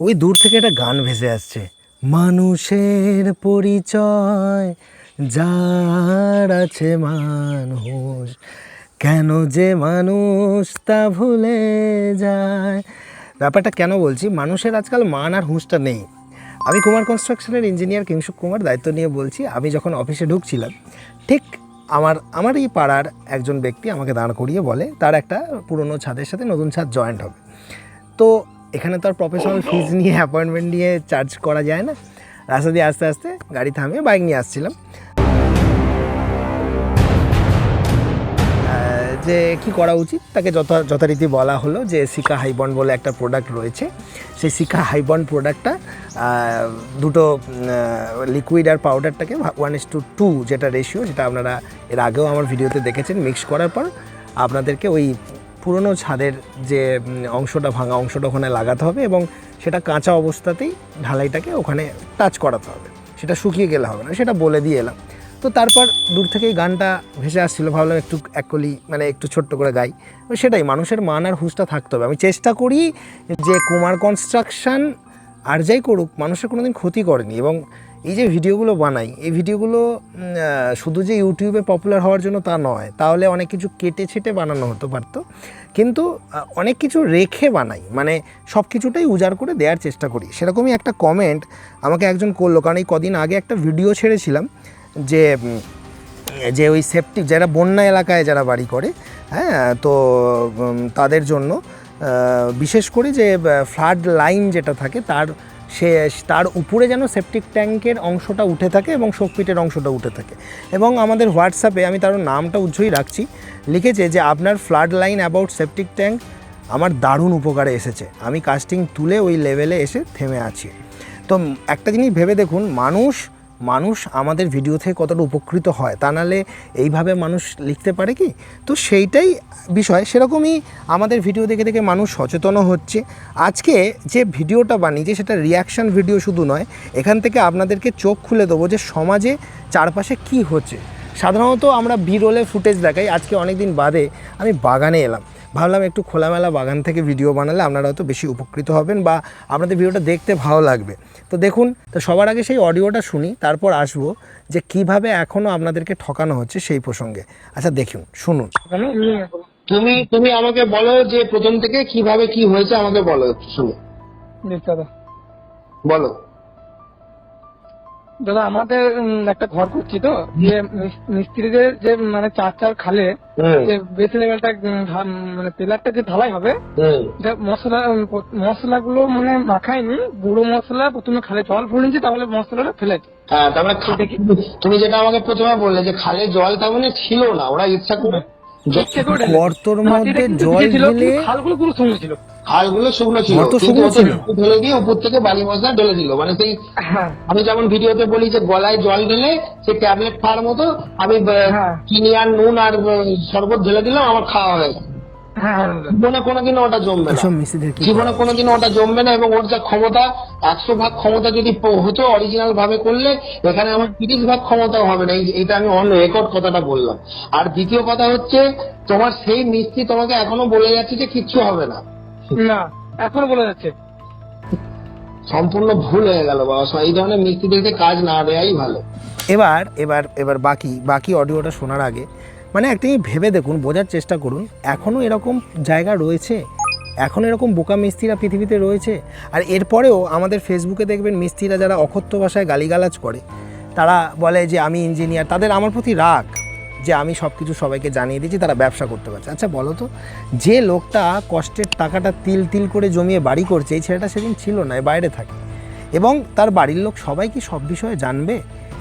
ওই দূর থেকে একটা গান ভেসে আসছে, মানুষের পরিচয় যার আছে মানুষ, কেন যে মানুষ তা ভুলে যায়। ব্যাপারটা কেন বলছি, মানুষের আজকাল মান আর হুঁশটা নেই। আমি কুমার কনস্ট্রাকশনের ইঞ্জিনিয়ার কিংশুক কুমার দায়িত্ব নিয়ে বলছি। আমি যখন অফিসে ঢুকছিলাম, ঠিক আমার এই পাড়ার একজন ব্যক্তি আমাকে দাঁড় করিয়ে বলে তার একটা পুরনো ছাদের সাথে নতুন ছাদ জয়েন্ট হবে। তো এখানে তো আর প্রফেশনাল ফিজ নিয়ে অ্যাপয়েন্টমেন্ট নিয়ে চার্জ করা যায় না। রাস্তা দিয়ে আস্তে আস্তে গাড়ি থামিয়ে বাইক নিয়ে আসছিলাম, যে কি করা উচিত তাকে যথারীতি বলা হলো যে সিকা হাইবন্ড বলে একটা প্রোডাক্ট রয়েছে। সেই সিকা হাইবন্ড প্রোডাক্টটা দুটো লিকুইড আর পাউডারটাকে 1:2 যেটা রেশিও, যেটা আপনারা এর আগেও আমার ভিডিওতে দেখেছেন, মিক্স করার পর আপনাদেরকে ওই পুরনো ছাদের যে অংশটা, ভাঙা অংশটা ওখানে লাগাতে হবে এবং সেটা কাঁচা অবস্থাতেই ঢালাইটাকে ওখানে টাচ করাতে হবে, সেটা শুকিয়ে গেলে হবে না, সেটা বলে দিয়ে এলাম। তো তারপর দূর থেকেই গানটা ভেসে আসছিলো, ভাবলাম একটু এককলি মানে একটু ছোট্ট করে গাই। সেটাই, মানুষের মান আর হুঁশটা থাকতে হবে। আমি চেষ্টা করি যে কুমার কনস্ট্রাকশন আর যাই করুক মানুষের কোনো দিন ক্ষতি করেনি, এবং এই যে ভিডিওগুলো বানাই, এই ভিডিওগুলো শুধু যে ইউটিউবে পপুলার হওয়ার জন্য তা নয়, তাহলে অনেক কিছু কেটে ছেটে বানানো হতে পারতো, কিন্তু অনেক কিছু রেখে বানাই, মানে সব কিছুটাই উজাড় করে দেওয়ার চেষ্টা করি। সেরকমই একটা কমেন্ট আমাকে একজন করলো, কারণ এই কদিন আগে একটা ভিডিও ছেড়েছিলাম যে যে ওই সেফটি, যারা বন্যা এলাকায় যারা বাড়ি করে, হ্যাঁ, তো তাদের জন্য বিশেষ করে যে ফ্লাড লাইন যেটা থাকে তার উপরে যেন সেপটিক ট্যাঙ্কের অংশটা উঠে থাকে এবং শোকপিটের অংশটা উঠে থাকে। এবং আমাদের হোয়াটসঅ্যাপে, আমি তার নামটা উজ্জ্বলই রাখছি, লিখেছে যে আপনার flood line about septic tank আমার দারুণ উপকারে এসেছে, আমি কাস্টিং তুলে ওই লেভেলে এসে থেমে আছি। তো একটা জিনিস ভেবে দেখুন, মানুষ আমাদের ভিডিও থেকে কতটা উপকৃত হয়, তা নাহলে এইভাবে মানুষ লিখতে পারে কি? তো সেইটাই বিষয়। সেরকমই আমাদের ভিডিও দেখে দেখে মানুষ সচেতনও হচ্ছে। আজকে যে ভিডিওটা বানিয়েছি সেটা রিয়াকশান ভিডিও শুধু নয়, এখান থেকে আপনাদেরকে চোখ খুলে দেবো যে সমাজে চারপাশে কি হচ্ছে। সাধারণত আমরা বিরলে ফুটেজ দেখাই, আজকে অনেক দিন বাদে আমি বাগানে এলাম, ভাবলাম একটু খোলামেলা বাগান থেকে ভিডিও বানালে আপনারা হয়তো বেশি উপকৃত হবেন বা আপনাদের ভিডিওটা দেখতে ভালো লাগবে। তো দেখুন, তো সবার আগে সেই অডিওটা শুনি, তারপর আসবো যে কিভাবে এখনও আপনাদেরকে ঠকানো হচ্ছে সেই প্রসঙ্গে। আচ্ছা দেখুন, শুনুন। তুমি আমাকে বলো যে প্রথম থেকে কিভাবে কি হয়েছে, আমাকে বলো একটু শুনে। বলো দাদা, আমাদের একটা ঘর করছি, তো যে মিস্ত্রিদের যে মানে চার খালে যে বেস লেভেলটা মানে পিলারটা যে ঢালাই হবে, মশলাগুলো মানে মাখায়নি, গুঁড়ো মশলা প্রথমে খালে জল ভরেছি, তাহলে মশলাটা ফেলেছে। হ্যাঁ, তারপরে তুমি যেটা আমাকে প্রথমে বললে যে খালে জল তার মানে ছিল না, ওরা ইচ্ছা করে গর্তর মধ্যে জল ঢেলে, খালগুলো পুরো শুকনো ছিল, খালগুলো শুকনো ছিল, ঢেলে দিয়ে উপর থেকে বালি মশলা ঢেলে দিল। মানে সেই আমি যেমন ভিডিওতে বলি যে গলায় জল ঢেলে সে ট্যাবলেট খাওয়ার মতো আমি চিনি আর নুন আর শরবত ঢেলে দিলাম, আমার খাওয়া হয়ে গেল। জীবনে কোনোদিনও ওটা জমবে না, জীবনে কোনোদিনও ওটা জমবে না। এবং ওর যা ক্ষমতা, 100 ভাগ ক্ষমতা যদি হতো অরিজিনাল ভাবে করলে, এখানে আমার 30 ভাগ ক্ষমতাও হবে না। এইটা আমি অন রেকর্ড কথাটা বললাম। আর দ্বিতীয় কথা হচ্ছে, তোমার সেই মিস্ত্রি তোমাকে এখনো বলে যাচ্ছে যে কিচ্ছু হবে না, না এখনো বলে যাচ্ছে, সম্পূর্ণ ভুল হয়ে গেল বাবা। এই ধরনের মিস্ত্রিদেরকে কাজ না দেওয়াই ভালো। এবার বাকি অডিওটা শোনার আগে মানে একটা ভেবে দেখুন, বোঝার চেষ্টা করুন, এখনও এরকম জায়গা রয়েছে, এখনও এরকম বোকা মিস্ত্রিরা পৃথিবীতে রয়েছে। আর এরপরেও আমাদের ফেসবুকে দেখবেন মিস্ত্রিরা যারা অকথ্য ভাষায় গালিগালাজ করে, তারা বলে যে আমি ইঞ্জিনিয়ার, তাদের আমার প্রতি রাগ যে আমি সব কিছু সবাইকে জানিয়ে দিয়েছি, তারা ব্যবসা করতে পারছে। আচ্ছা বলো তো, যে লোকটা কষ্টের টাকাটা তিল তিল করে জমিয়ে বাড়ি করছে, এই ছেলেটা সেদিন ছিল না, বাইরে থাকে, এবং তার বাড়ির লোক সবাই কি সব বিষয়ে জানবে?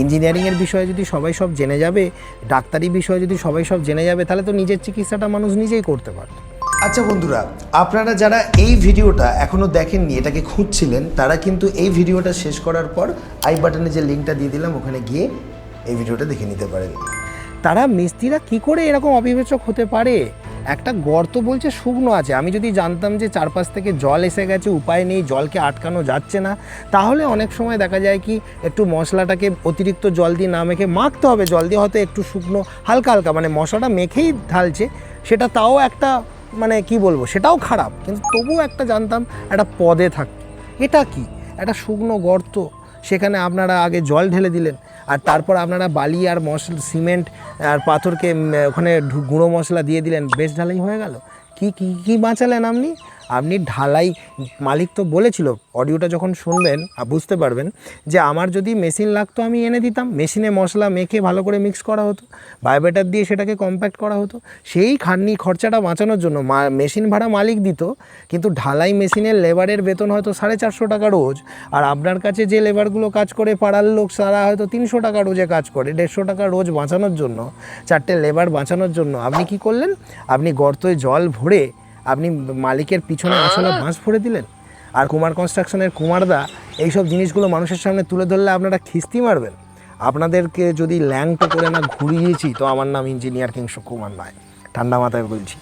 ইঞ্জিনিয়ারিংয়ের বিষয়ে যদি সবাই সব জেনে যাবে, ডাক্তারি বিষয়ে যদি সবাই সব জেনে যাবে, তাহলে তো নিজের চিকিৎসাটা মানুষ নিজেই করতে পারত। আচ্ছা বন্ধুরা, আপনারা যারা এই ভিডিওটা এখনও দেখেননি, এটাকে খুঁজছিলেন, তারা কিন্তু এই ভিডিওটা শেষ করার পর আই বাটনে যে লিঙ্কটা দিয়ে দিলাম, ওখানে গিয়ে এই ভিডিওটা দেখে নিতে পারেন। তারা মিস্ত্রিরা কি করে এরকম অবিবেচক হতে পারে? একটা গর্ত বলছে শুকনো আছে, আমি যদি জানতাম যে চারপাশ থেকে জল এসে গেছে, উপায় নেই, জলকে আটকানো যাচ্ছে না, তাহলে অনেক সময় দেখা যায় কি একটু মশলাটাকে অতিরিক্ত জল দিয়ে না মেখে মাখতে হবে, জল দিয়ে হয়তো একটু শুকনো হালকা হালকা, মানে মশলাটা মেখেই ঢালছে, সেটা তাও একটা মানে কি বলবো, সেটাও খারাপ, কিন্তু তবুও একটা জানতাম একটা পদে থাকতো। এটা কি একটা শুকনো গর্ত, সেখানে আপনারা আগে জল ঢেলে দিলেন আর তারপর আপনারা বালি আর মশলা সিমেন্ট আর পাথরকে ওখানে গুঁড়ো মশলা দিয়ে দিলেন, বেশ ঢালাই হয়ে গেল। কি কি কি বাঁচালেন আপনি? আপনি ঢালাই, মালিক তো বলেছিল, অডিওটা যখন শুনবেন বুঝতে পারবেন যে আমার যদি মেশিন লাগতো আমি এনে দিতাম, মেশিনে মশলা মেখে ভালো করে মিক্স করা হতো, বায়োবেটার দিয়ে সেটাকে কম্প্যাক্ট করা হতো। সেই খাটনি খরচাটা বাঁচানোর জন্য মেশিন ভাড়া মালিক দিত, কিন্তু ঢালাই মেশিনের লেবারের বেতন হয়তো 450 টাকা রোজ, আর আপনার কাছে যে লেবারগুলো কাজ করে পাড়ার লোক তারা হয়তো 300 টাকা রোজে কাজ করে। 150 টাকা রোজ বাঁচানোর জন্য, 4টে লেবার বাঁচানোর জন্য আপনি কি করলেন? আপনি গর্তয় জল ভরে আপনি মালিকের পিছনে আসলে বাঁশ ভরে দিলেন। আর কুমার কনস্ট্রাকশনের কুমারদা এইসব জিনিসগুলো মানুষের সামনে তুলে ধরলে আপনারা খিস্তি মারবেন। আপনাদেরকে যদি ল্যাংটো করে না ঘুরিয়েছি তো আমার নাম ইঞ্জিনিয়ার কিং সুকুমার নয়, ঠান্ডা মাথায় বলছি।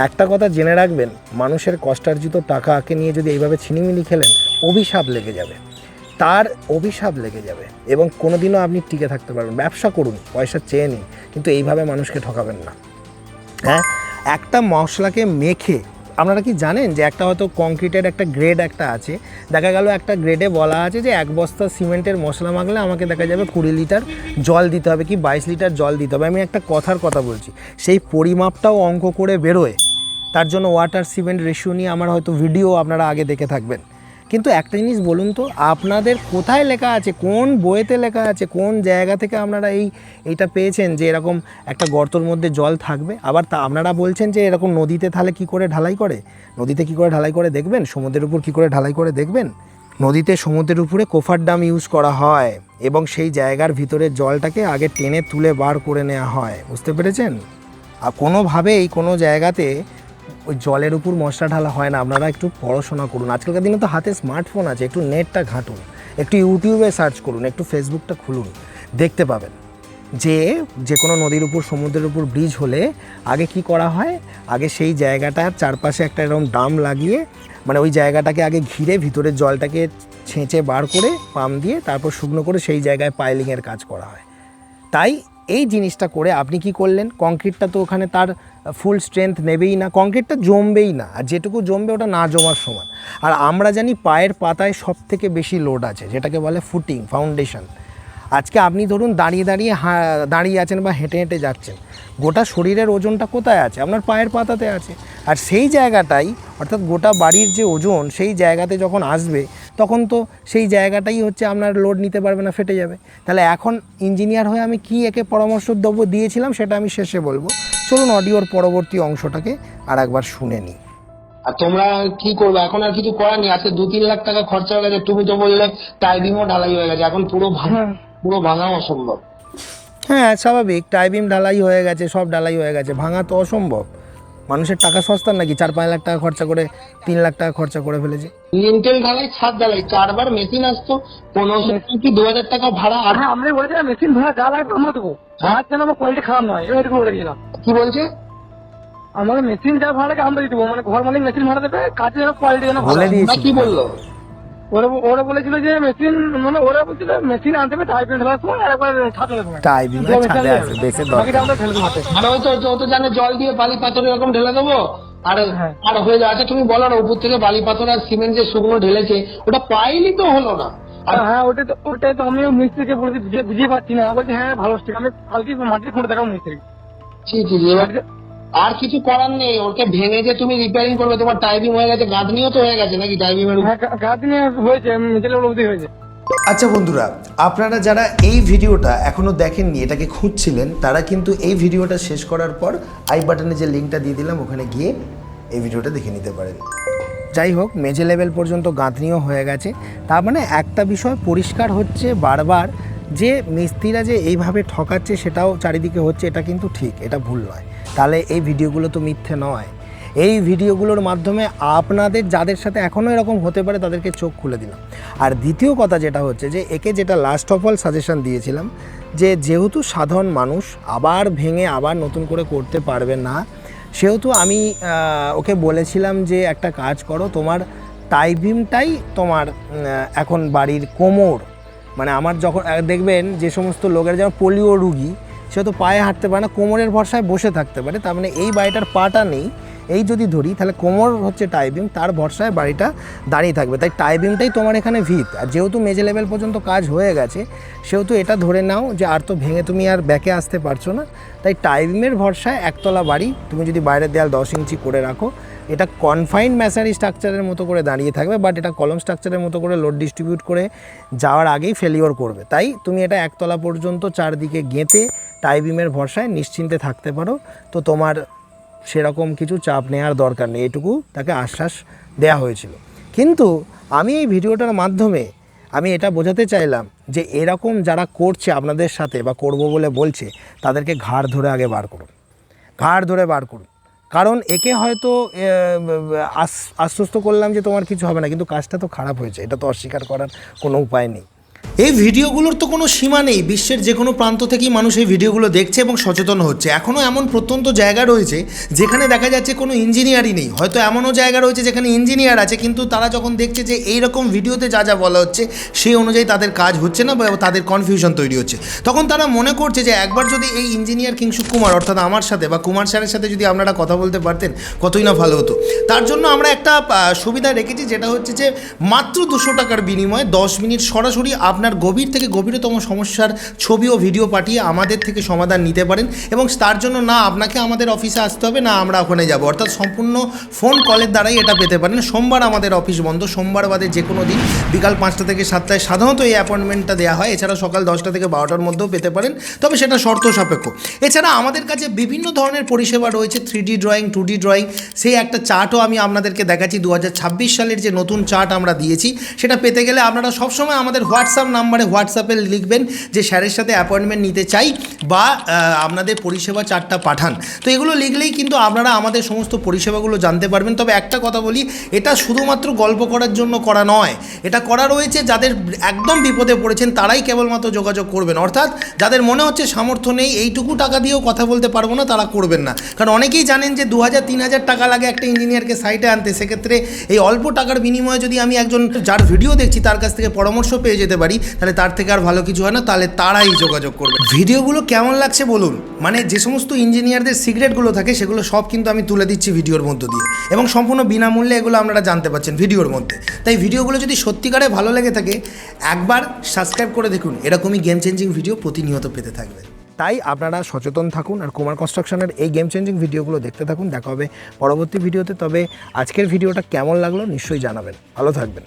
একটা কথা জেনে রাখবেন, মানুষের কষ্টার্জিত টাকাকে নিয়ে যদি এইভাবে ছিনিমিনি খেলেন, অভিশাপ লেগে যাবে, তার অভিশাপ লেগে যাবে এবং কোনোদিনও আপনি টিকে থাকতে পারবেন। ব্যবসা করুন, পয়সা চেয়ে নিন, কিন্তু এইভাবে মানুষকে ঠকাবেন না। হ্যাঁ, একটা মশলাকে মেখে, আপনারা কি জানেন যে একটা হয়তো কংক্রিটের একটা গ্রেড একটা আছে, দেখা গেল একটা গ্রেডে বলা আছে যে 1 বস্তা সিমেন্টের মশলা মাখলে আমাকে দেখা যাবে 20 লিটার জল দিতে হবে কি 22 লিটার জল দিতে হবে। আমি একটা কথার কথা বলছি, সেই পরিমাপটাও অঙ্ক করে বেরোয়। তার জন্য ওয়াটার সিমেন্ট রেশিও নিয়ে আমার হয়তো ভিডিও আপনারা আগে দেখে থাকবেন। কিন্তু একটা জিনিস বলুন তো, আপনাদের কোথায় লেখা আছে, কোন বইয়েতে লেখা আছে, কোন জায়গা থেকে আপনারা এইটা পেয়েছেন যে এরকম একটা গর্তর মধ্যে জল থাকবে? আবার তা আপনারা বলছেন যে এরকম নদীতে তাহলে কী করে ঢালাই করে, নদীতে কী করে ঢালাই করে দেখবেন, সমুদ্রের উপর কী করে ঢালাই করে দেখবেন? নদীতে সমুদ্রের উপরে কোফার ডাম ইউজ করা হয় এবং সেই জায়গার ভিতরে জলটাকে আগে টেনে তুলে বার করে নেওয়া হয়, বুঝতে পেরেছেন? আর কোনোভাবেই কোনো জায়গাতে ওই জলের উপর মশলা ঢালা হয় না। আপনারা একটু পড়াশোনা করুন, আজকালকার দিনে তো হাতে স্মার্টফোন আছে, একটু নেটটা ঘাঁটুন, একটু ইউটিউবে সার্চ করুন, একটু ফেসবুকটা খুলুন, দেখতে পাবেন যে কোনো নদীর উপর সমুদ্রের উপর ব্রিজ হলে আগে কি করা হয়, আগে সেই জায়গাটার চারপাশে একটা এরকম ডাম লাগিয়ে, মানে ওই জায়গাটাকে আগে ঘিরে ভিতরের জলটাকে ছেঁচে বার করে পাম্প দিয়ে তারপর শুকনো করে সেই জায়গায় পাইলিংয়ের কাজ করা হয়। তাই এই জিনিসটা করে আপনি কি করলেন, কংক্রিটটা তো ওখানে তার ফুল স্ট্রেংথ নেবেই না, কংক্রিটটা জমবেই না, আর যেটুকু জমবে ওটা না জমার সমান। আর আমরা জানি পায়ের পাতায় সব থেকে বেশি লোড আছে, যেটাকে বলে ফুটিং, ফাউন্ডেশন। আজকে আপনি ধরুন দাঁড়িয়ে আছেন বা হেঁটে হেঁটে যাচ্ছেন, গোটা শরীরের ওজনটা কোথায় আছে? আপনার পায়ের পাতাতে আছে। আর সেই জায়গাটাই, অর্থাৎ গোটা বাড়ির যে ওজন সেই জায়গাতে যখন আসবে তখন তো সেই জায়গাটাই হচ্ছে আপনার লোড নিতে পারবে না, ফেটে যাবে। তাহলে এখন ইঞ্জিনিয়ার হয়ে আমি কি একে পরামর্শ দিয়েছিলাম সেটা আমি শেষে বলবো। চলুন অডিওর পরবর্তী অংশটাকে আর একবার শুনে নিই। আর তোমরা কি করবে? এখন আর কিছু করার নেই। আজকে 2-3 লাখ টাকা খরচা হয়ে গেছে। তুমি তো বললে টাইবিমও ঢালাই হয়ে গেছে, এখন পুরো ভাঙা অসম্ভব। হ্যাঁ স্বাভাবিক, টাইবিম ঢালাই হয়ে গেছে, সব ঢালাই হয়ে গেছে, ভাঙা তো অসম্ভব। মানুষের টাকা সস্তা নাকি? 4-5 লাখ টাকা খরচা করে 3 লাখ টাকা খরচা করে ফেলেছে। লিন্টেল ঢালাই, ছাদ ঢালাই, 4 বার মেশিন আসতো, 1500 কি 2000 টাকা ভাড়া। আর হ্যাঁ, আমরা বলেছিলাম মেশিন ভাড়া যা লাগবে আমরা দেবো, আর যেন আমার কোয়ালিটি খারাপ নয়, এরকম বলে দিলাম। কি বলছে? আমাদের মেশিন যা ভাড়া লাগে আমরা দিয়ে দেবো, মানে ঘর মালিক মেশিন ভাড়া দেবে, কাজের কোয়ালিটি যেন বলে দিয়েছি। কি বললো? ওরা বলেছিল যে মেশিন, মানে ওরা বলছিল মেশিন আনতে হবে টাইপিং ঢালার সময় আর একবার ছাদ ঢালার সময়। টাইবিম ছাদে আছে, বেশি বাকিটা আমরা ফেলে দেবো হাতে। আর ও তো জানে জল দিয়ে বালি পাথর এরকম ঢেলে দেবো আর হ্যাঁ। আর হয়ে যাচ্ছে। তুমি বলো না, উপর থেকে বালি পাথর আর সিমেন্ট যে শুকনো ঢেলেছে ওটা পাইলি তো হলো না। হ্যাঁ, ওটাই তো আমিও মিস্ত্রিকে বলছি, বুঝিয়ে পাচ্ছি না। বলছি হ্যাঁ ভালো, ঠিক, আমি কালকে মাটির খুঁড়ে দেখাবো মিস্ত্রি। আর কিছু করার নেই, ওকে ভেঙে যে তুমি রিপেয়ারিং করবে। তোমার টাইপিং হয়ে গেছে, গাঁথনিও তো হয়ে গেছে নাকি টাইপিং এর? হ্যাঁ, গাঁথনি হয়েছে, মিডল অবধি হয়েছে। আচ্ছা বন্ধুরা, আপনারা যারা এই ভিডিওটা এখনও দেখেননি, এটাকে খুঁজছিলেন, তারা কিন্তু এই ভিডিওটা শেষ করার পর আই বাটনে যে লিঙ্কটা দিয়ে দিলাম ওখানে গিয়ে এই ভিডিওটা দেখে নিতে পারেন। যাই হোক, মেঝে লেভেল পর্যন্ত গাঁথনিও হয়ে গেছে। তার মানে একটা বিষয় পরিষ্কার হচ্ছে বারবার, যে মিস্ত্রিরা যে এইভাবে ঠকাচ্ছে সেটাও চারিদিকে হচ্ছে, এটা কিন্তু ঠিক, এটা ভুল নয়। তাহলে এই ভিডিওগুলো তো মিথ্যে নয়। এই ভিডিওগুলোর মাধ্যমে আপনাদের যাদের সাথে এখনও এরকম হতে পারে তাদেরকে চোখ খুলে দিলাম। আর দ্বিতীয় কথা যেটা হচ্ছে যে একে যেটা লাস্ট অফ অল সাজেশন দিয়েছিলাম, যে যেহেতু সাধারণ মানুষ আবার ভেঙে আবার নতুন করে করতে পারবে না, সেহেতু আমি ওকে বলেছিলাম যে একটা কাজ করো, তোমার টাইবিমটাই তোমার এখন বাড়ির কোমর। মানে আমার যখন দেখবেন যে সমস্ত লোকের যেমন পোলিও রুগী, সে তো পায়ে হাঁটতে পারে না, কোমরের ভরসায় বসে থাকতে পারে, তার মানে এই বাড়িটার পাটা নেই, এই যদি ধরি তাহলে কোমর হচ্ছে টাই বিম, তার ভরসায় বাড়িটা দাঁড়িয়ে থাকবে। তাই টাই বিমটাই তোমার এখানে ভিত। আর যেহেতু মেঝে লেভেল পর্যন্ত কাজ হয়ে গেছে সেহেতু এটা ধরে নাও যে আর তো ভেঙে তুমি আর ব্যাকে আসতে পারছো না। তাই টাই বিমের ভরসায় একতলা বাড়ি তুমি যদি বাইরের দেয়াল 10 ইঞ্চি করে রাখো, এটা কনফাইন্ড ম্যাসারি স্ট্রাকচারের মতো করে দাঁড়িয়ে থাকবে, বাট এটা কলম স্ট্রাকচারের মতো করে লোড ডিস্ট্রিবিউট করে যাওয়ার আগেই ফেলিওর করবে। তাই তুমি এটা একতলা পর্যন্ত চারদিকে গেঁথে টাই বিমের ভরসায় নিশ্চিন্তে থাকতে পারো। তো তোমার সেরকম কিছু চাপ নেওয়ার দরকার নেই, এটুকু তাকে আশ্বাস দেওয়া হয়েছিল। কিন্তু আমি এই ভিডিওটার মাধ্যমে আমি এটা বোঝাতে চাইলাম যে এরকম যারা করছে আপনাদের সাথে বা করব বলে বলছে, তাদেরকে ঘাড় ধরে আগে বার করুন, ঘাড় ধরে বার করুন। কারণ একে হয়তো আশ্বস্ত করলাম যে তোমার কিছু হবে না, কিন্তু কাজটা তো খারাপ হয়েছে, এটা তো অস্বীকার করার কোনো উপায় নেই। এই ভিডিওগুলোর তো কোনো সীমা নেই, বিশ্বের যে কোনো প্রান্ত থেকেই মানুষ এই ভিডিওগুলো দেখছে এবং সচেতন হচ্ছে। এখনও এমন প্রত্যন্ত জায়গা রয়েছে যেখানে দেখা যাচ্ছে কোনো ইঞ্জিনিয়ারই নেই, হয়তো এমনও জায়গা রয়েছে যেখানে ইঞ্জিনিয়ার আছে, কিন্তু তারা যখন দেখছে যে এই রকম ভিডিওতে যা যা বলা হচ্ছে সেই অনুযায়ী তাদের কাজ হচ্ছে না বা তাদের কনফিউশন তৈরি হচ্ছে, তখন তারা মনে করছে যে একবার যদি এই ইঞ্জিনিয়ার কিংশুক কুমার অর্থাৎ আমার সাথে বা কুমার স্যারের সাথে যদি আপনারা কথা বলতে পারতেন কতই না ভালো হতো। তার জন্য আমরা একটা সুবিধা রেখেছি, যেটা হচ্ছে যে মাত্র 200 টাকার বিনিময়ে 10 মিনিট সরাসরি আপনার গভীর থেকে গভীরতম সমস্যার ছবি ও ভিডিও পাঠিয়ে আমাদের থেকে সমাধান নিতে পারেন। এবং তার জন্য না আপনাকে আমাদের অফিসে আসতে হবে, না আমরা ওখানে যাব, অর্থাৎ সম্পূর্ণ ফোন কলের দ্বারাই এটা পেতে পারেন। সোমবার আমাদের অফিস বন্ধ, সোমবার বাদে যে কোনো দিন বিকাল 5টা থেকে 7টায় সাধারণত এই অ্যাপয়েন্টমেন্টটা দেওয়া হয়। এছাড়া সকাল 10টা থেকে 12টার মধ্যেও পেতে পারেন, তবে সেটা শর্ত সাপেক্ষ। এছাড়া আমাদের কাছে বিভিন্ন ধরনের পরিষেবা রয়েছে, 3D ড্রয়িং, 2D ড্রয়িং, সেই একটা চার্টও আমি আপনাদেরকে দেখাচ্ছি। 2026 সালের যে নতুন চার্ট আমরা দিয়েছি, সেটা পেতে গেলে আপনারা সবসময় আমাদের হোয়াটসঅ্যাপে লিখবেন যে স্যারের সাথে অ্যাপয়েন্টমেন্ট নিতে চাই বা আপনাদের পরিষেবা চার্টটা পাঠান। তো এগুলো লিখলেই কিন্তু আপনারা আমাদের সমস্ত পরিষেবাগুলো জানতে পারবেন। তবে একটা কথা বলি, এটা শুধুমাত্র গল্প করার জন্য করা নয়, এটা করা রয়েছে যাদের একদম বিপদে পড়েছেন তারাই কেবলমাত্র যোগাযোগ করবেন। অর্থাৎ যাদের মনে হচ্ছে সামর্থ্য নেই, এইটুকু টাকা দিয়েও কথা বলতে পারবো না, তারা করবেন না। কারণ অনেকেই জানেন যে 2000-3000 টাকা লাগে একটা ইঞ্জিনিয়ারকে সাইটে আনতে। সেক্ষেত্রে এই অল্প টাকার বিনিময়ে যদি আমি একজন যার ভিডিও দেখছি তার কাছ থেকে পরামর্শ পেয়ে যেতে পারি, তাহলে তার থেকে আর ভালো কিছু হয় না। তাহলে তারাই যোগাযোগ করবে। ভিডিওগুলো কেমন লাগছে বলুন, মানে যে সমস্ত ইঞ্জিনিয়ারদের সিক্রেটগুলো থাকে সেগুলো সব কিন্তু আমি তুলে দিচ্ছি ভিডিওর মধ্য দিয়ে, এবং সম্পূর্ণ বিনামূল্যে এগুলো আপনারা জানতে পারছেন ভিডিওর মধ্যে। তাই ভিডিওগুলো যদি সত্যিকারে ভালো লেগে থাকে একবার সাবস্ক্রাইব করে দেখুন, এরকমই গেম চেঞ্জিং ভিডিও প্রতিনিয়ত পেতে থাকবে। তাই আপনারা সচেতন থাকুন আর কুমার কনস্ট্রাকশনের এই গেম চেঞ্জিং ভিডিওগুলো দেখতে থাকুন। দেখা হবে পরবর্তী ভিডিওতে। তবে আজকের ভিডিওটা কেমন লাগলো নিশ্চয়ই জানাবেন। ভালো থাকবেন।